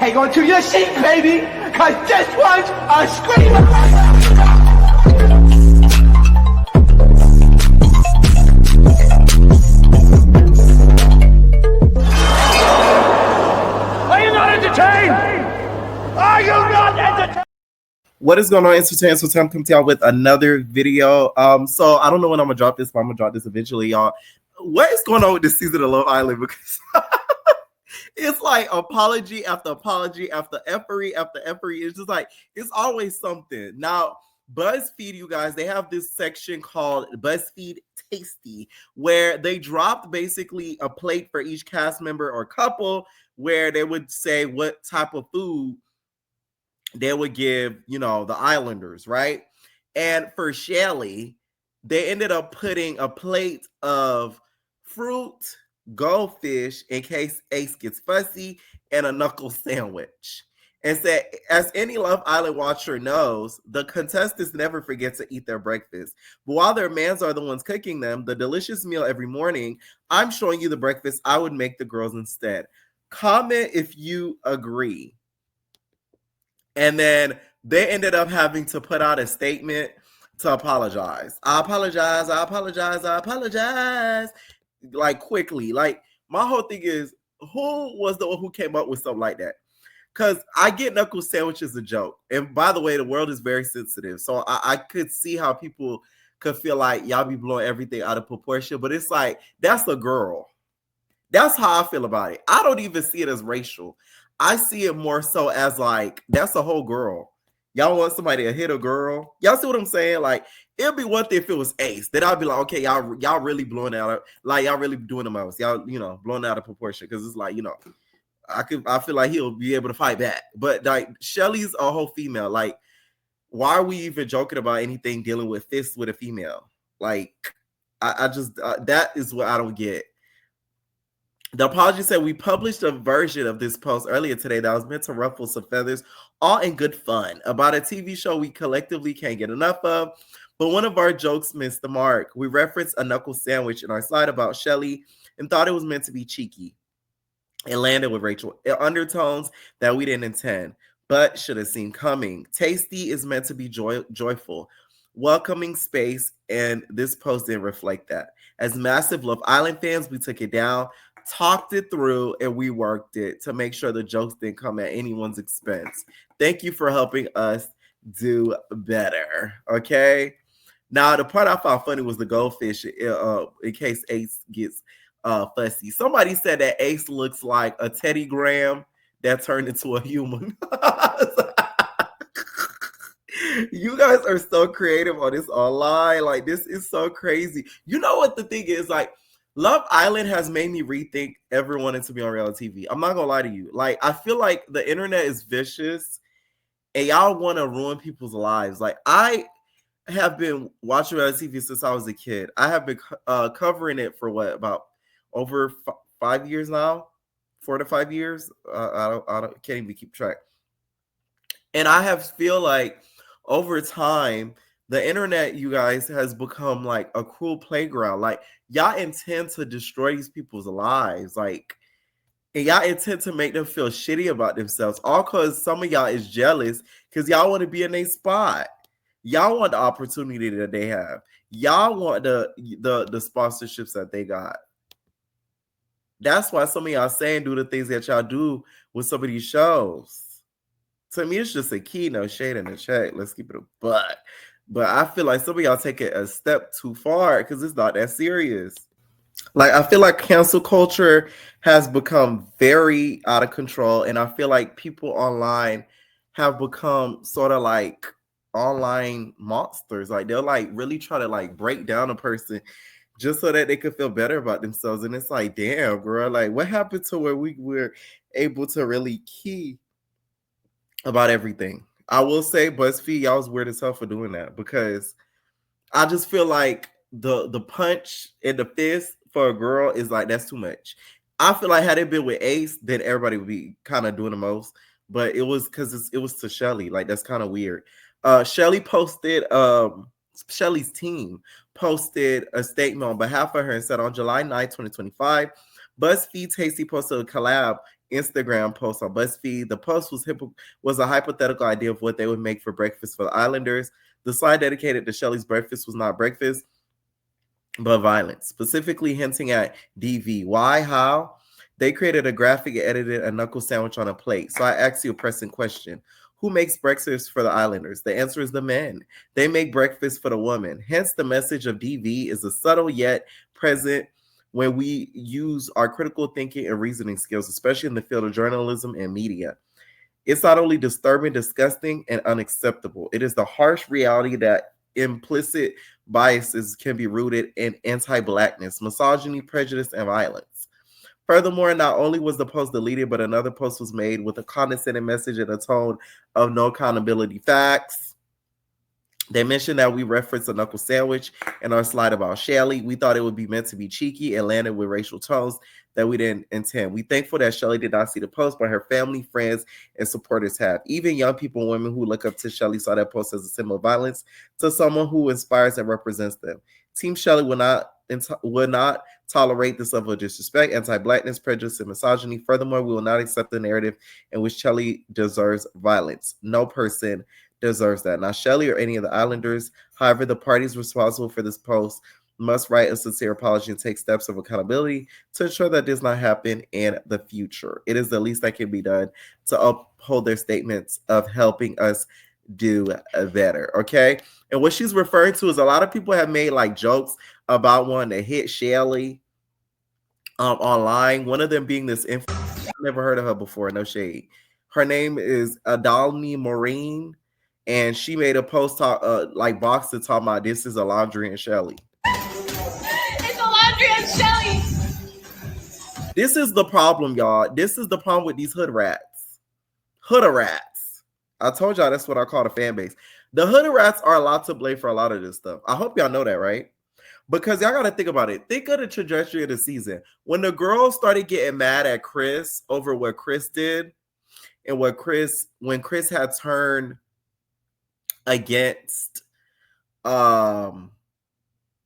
Hang on to your seat, baby, because this one's a screamer. Are you not entertained? Are you not entertained? What is going on, Entertainment? So I'm coming to y'all with another video. So I don't know when I'm gonna drop this, but I'm gonna drop this eventually, y'all. What is going on with this season of Love Island? Because it's like apology after apology after effery after effery. It's just like it's always something. Now, Buzzfeed, you guys, they have this section called Buzzfeed Tasty, where they dropped basically a plate for each cast member or couple, where they would say what type of food they would give, you know, the Islanders, right? And for Shelly, they ended up putting a plate of fruit, goldfish, in case Ace gets fussy, and a knuckle sandwich. And said, as any Love Island watcher knows, the contestants never forget to eat their breakfast. But while their mans are the ones cooking them, the delicious meal every morning, I'm showing you the breakfast I would make the girls instead. Comment if you agree. And then they ended up having to put out a statement to apologize. I apologize. Like quickly. Like my whole thing is, who was the one who came up with something like that? Because I get knuckle sandwiches a joke. And by the way, the world is very sensitive. So I could see how people could feel like y'all be blowing everything out of proportion. But it's like, that's a girl. That's how I feel about it. I don't even see it as racial. I see it more so as like, that's a whole girl. Y'all want somebody to hit a girl? Y'all see what I'm saying? Like, it'd be one thing if it was Ace. Then I'd be like, okay, y'all really blowing out, like y'all really doing the most. Y'all, you know, blowing out of proportion. Because it's like, you know, I feel like he'll be able to fight back. But like Shelly's a whole female. Like, why are we even joking about anything dealing with fists with a female? Like, I just that is what I don't get. The apology said, we published a version of this post earlier today that was meant to ruffle some feathers, all in good fun, about a TV show we collectively can't get enough of. But one of our jokes missed the mark. We referenced a knuckle sandwich in our slide about Shelly and thought it was meant to be cheeky. It landed with Rachel undertones that we didn't intend, but should have seen coming. Tasty is meant to be joyful, welcoming space, and this post didn't reflect that. As massive Love Island fans, we took it down, talked it through, and we worked it to make sure the jokes didn't come at anyone's expense. Thank you for helping us do better. Okay. Now, the part I found funny was the goldfish, in case Ace gets fussy. Somebody said that Ace looks like a Teddy Graham that turned into a human. You guys are so creative on this online. Like, this is so crazy. You know what the thing is? Like, Love Island has made me rethink ever wanting to be on reality TV. I'm not gonna lie to you. Like, I feel like the internet is vicious and y'all want to ruin people's lives. Like, I have been watching reality TV since I was a kid. I have been covering it for what, about over 5 years now, 4 to 5 years. I can't even keep track. And I have feel like over time, the internet, you guys, has become like a cruel playground. Like, y'all intend to destroy these people's lives. Like, and y'all intend to make them feel shitty about themselves. All because some of y'all is jealous because y'all want to be in their spot. Y'all want the opportunity that they have. Y'all want the sponsorships that they got. That's why some of y'all saying do the things that y'all do with some of these shows. To me, it's just a key, no shade in the check. Let's keep it a buck. But I feel like some of y'all take it a step too far because it's not that serious. Like, I feel like cancel culture has become very out of control. And I feel like people online have become sort of like online monsters. Like, they'll like really try to like break down a person just so that they could feel better about themselves. And it's like, damn, girl, like, what happened to where we were able to really key about everything? I will say, BuzzFeed, y'all was weird as hell for doing that, because I just feel like the punch and the fist for a girl is like, that's too much. I feel like had it been with Ace, then everybody would be kind of doing the most. But it was because it was to Shelly. Like, that's kind of weird. Shelly posted, Shelly's team posted a statement on behalf of her and said, on July 9, 2025, BuzzFeed Tasty posted a collab Instagram post on Buzzfeed. The post was a hypothetical idea of what they would make for breakfast for the Islanders. The slide dedicated to Shelly's breakfast was not breakfast, but violence, specifically hinting at DV. Why? How? They created a graphic and edited a knuckle sandwich on a plate. So I ask you a pressing question. Who makes breakfast for the Islanders? The answer is the men. They make breakfast for the woman. Hence, the message of DV is a subtle yet present when we use our critical thinking and reasoning skills, especially in the field of journalism and media. It's not only disturbing, disgusting, and unacceptable. It is the harsh reality that implicit biases can be rooted in anti-Blackness, misogyny, prejudice, and violence. Furthermore, not only was the post deleted, but another post was made with a condescending message and a tone of no accountability. Facts. They mentioned that we referenced a knuckle sandwich in our slide about Shelly. We thought it would be meant to be cheeky and landed with racial tones that we didn't intend. We thankful that Shelly did not see the post, but her family, friends, and supporters have. Even young people and women who look up to Shelly saw that post as a symbol of violence to someone who inspires and represents them. Team Shelly would not tolerate this level of disrespect, anti-Blackness, prejudice, and misogyny. Furthermore, we will not accept the narrative in which Shelly deserves violence. No person deserves that. Not Shelly or any of the Islanders. However, the parties responsible for this post must write a sincere apology and take steps of accountability to ensure that does not happen in the future. It is the least that can be done to uphold their statements of helping us do better. Okay. And what she's referring to is a lot of people have made like jokes about wanting to hit Shelly online. One of them being this influencer. I've never heard of her before. No shade. Her name is Adalni Maureen, and she made a post like box to talk about this is Alondra and Shelly. It's Alondra and Shelly. This is the problem, y'all. This is the problem with these hood rats. Hood rats. I told y'all that's what I call the fan base. The hood rats are a lot to blame for a lot of this stuff. I hope y'all know that, right? Because y'all got to think about it. Think of the trajectory of the season. When the girls started getting mad at Chris over what Chris did and when Chris had turned against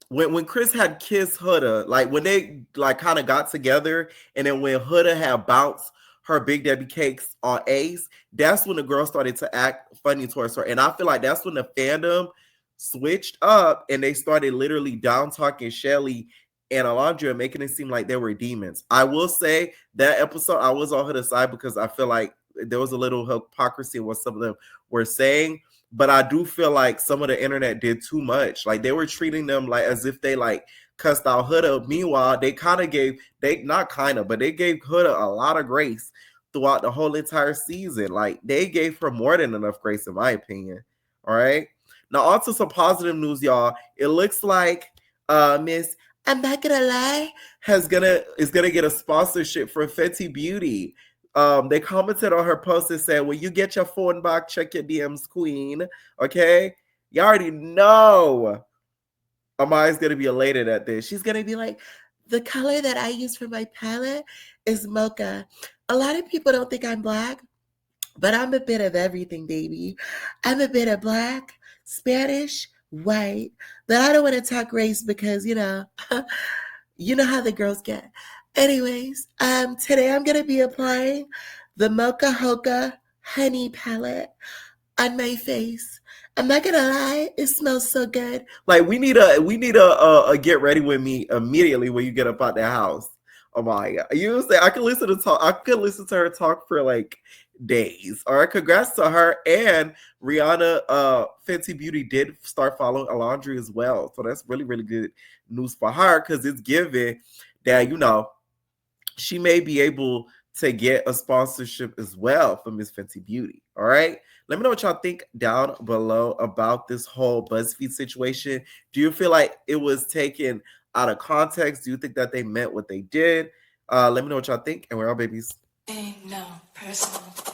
when Chris had kissed Huda, like when they like kind of got together, and then when Huda had bounced her Big Debbie cakes on Ace, that's when the girls started to act funny towards her. And I feel like that's when the fandom switched up and they started literally down talking Shelly and Alondra, making it seem like they were demons. I will say that episode, I was on Huda's side because I feel like there was a little hypocrisy in what some of them were saying. But I do feel like some of the internet did too much. Like they were treating them like as if they like cussed out Huda. Meanwhile, they gave Huda a lot of grace throughout the whole entire season. Like they gave her more than enough grace, in my opinion. All right. Now, on to some positive news, y'all. It looks like Miss I'm Not Gonna Lie is gonna get a sponsorship for Fenty Beauty. They commented on her post and said, when you get your phone back, check your DMs, queen. Okay? You already know Amaya's going to be elated at this. She's going to be like, the color that I use for my palette is mocha. A lot of people don't think I'm Black, but I'm a bit of everything, baby. I'm a bit of Black, Spanish, white. But I don't want to talk race because, you know how the girls get. Anyways, today I'm going to be applying the Mocha Hoka Honey Palette on my face. I'm not going to lie, it smells so good. Like we need a get ready with me immediately when you get up out that house. Oh my God. You say I could listen to her talk for like days. All right, congrats to her. And Rihanna Fenty Beauty did start following Alondra as well. So that's really, really good news for her because it's given that, she may be able to get a sponsorship as well from Miss Fenty Beauty. All right. Let me know what y'all think down below about this whole BuzzFeed situation. Do you feel like it was taken out of context? Do you think that they meant what they did? Let me know what y'all think. And we're all babies. Ain't no personal thing.